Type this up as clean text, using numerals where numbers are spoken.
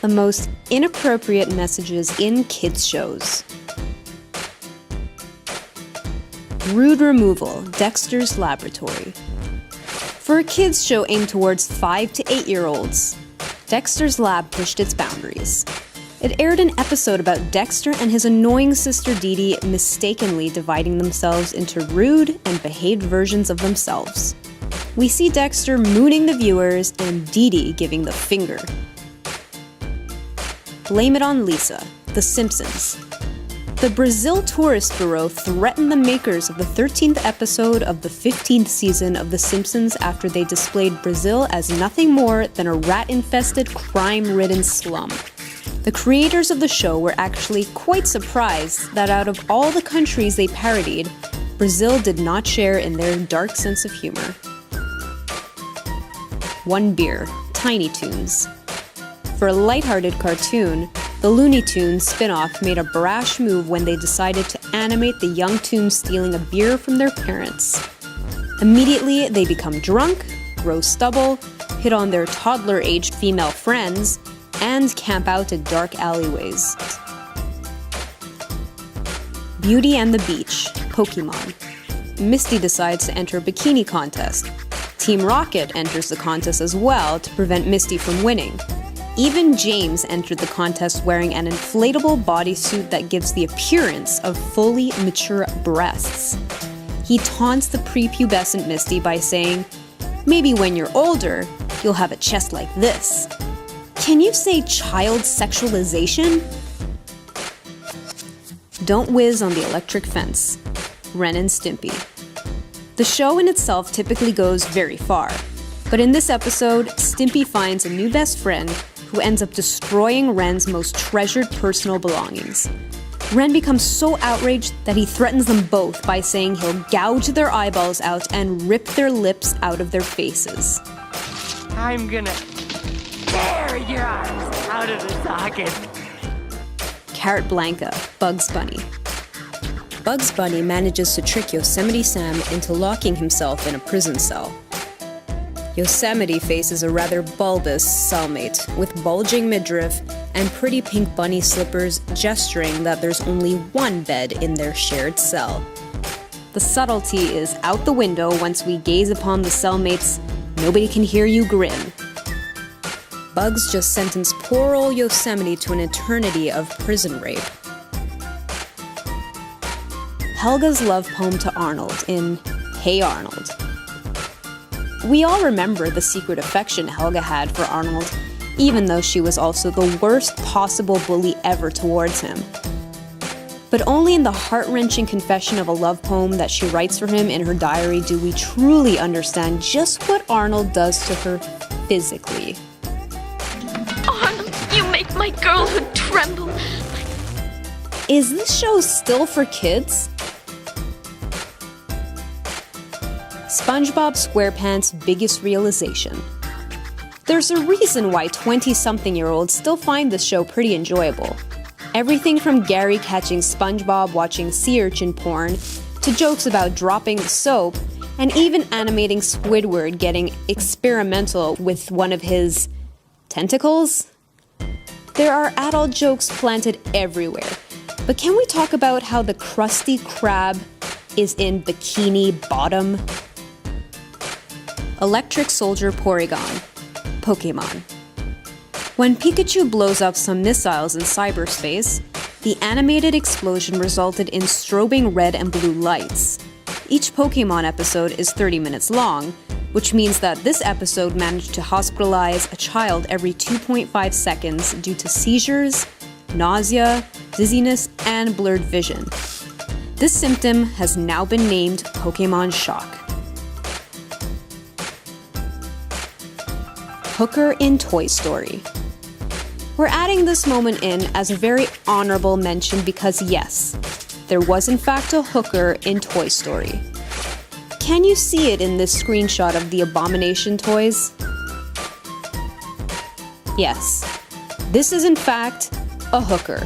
the most inappropriate messages in kids' shows. Rude removal, Dexter's Laboratory. For a kids' show aimed towards 5 to 8-year-olds, Dexter's Lab pushed its boundaries. It aired an episode about Dexter and his annoying sister Dee Dee mistakenly dividing themselves into rude and behaved versions of themselves. We see Dexter mooning the viewers and Dee Dee giving the finger. Blame It on Lisa, The Simpsons. The Brazil Tourist Bureau threatened the makers of the 13th episode of the 15th season of The Simpsons after they displayed Brazil as nothing more than a rat-infested, crime-ridden slum. The creators of the show were actually quite surprised that out of all the countries they parodied, Brazil did not share in their dark sense of humor. One Beer, Tiny Toons. For a lighthearted cartoon, the Looney Tunes spin-off made a brash move when they decided to animate the young Toons stealing a beer from their parents. Immediately, they become drunk, grow stubble, hit on their toddler-aged female friends, and camp out in dark alleyways. Beauty and the Beach, Pokemon. Misty decides to enter a bikini contest. Team Rocket enters the contest as well to prevent Misty from winning. Even James entered the contest wearing an inflatable bodysuit that gives the appearance of fully mature breasts. He taunts the prepubescent Misty by saying, "Maybe when you're older, you'll have a chest like this." Can you say child sexualization? Don't Whiz on the Electric Fence, Ren and Stimpy. The show in itself typically goes very far, but in this episode, Stimpy finds a new best friend who ends up destroying Ren's most treasured personal belongings. Ren becomes so outraged that he threatens them both by saying he'll gouge their eyeballs out and rip their lips out of their faces. I'm gonna tear your eyes out of the socket. Carrot Blanca, Bugs Bunny. Bugs Bunny manages to trick Yosemite Sam into locking himself in a prison cell. Yosemite faces a rather bulbous cellmate with bulging midriff and pretty pink bunny slippers, gesturing that there's only one bed in their shared cell. The subtlety is out the window once we gaze upon the cellmate's "nobody can hear you" grin. Bugs just sentenced poor old Yosemite to an eternity of prison rape. Helga's love poem to Arnold in Hey Arnold. We all remember the secret affection Helga had for Arnold, even though she was also the worst possible bully ever towards him. But only in the heart-wrenching confession of a love poem that she writes for him in her diary do we truly understand just what Arnold does to her physically. Arnold, you make my girlhood tremble. Is this show still for kids? SpongeBob SquarePants' biggest realization. There's a reason why 20-something-year-olds still find this show pretty enjoyable. Everything from Gary catching SpongeBob watching sea urchin porn, to jokes about dropping the soap, and even animating Squidward getting experimental with one of his tentacles? There are adult jokes planted everywhere, but can we talk about how the Krusty Krab is in Bikini Bottom? Electric Soldier Porygon, Pokemon. When Pikachu blows up some missiles in cyberspace, the animated explosion resulted in strobing red and blue lights. Each Pokemon episode is 30 minutes long, which means that this episode managed to hospitalize a child every 2.5 seconds due to seizures, nausea, dizziness, and blurred vision. This symptom has now been named Pokemon Shock. Hooker in Toy Story. We're adding this moment in as a very honorable mention because yes, there was in fact a hooker in Toy Story. Can you see it in this screenshot of the Abomination toys? Yes, this is in fact a hooker.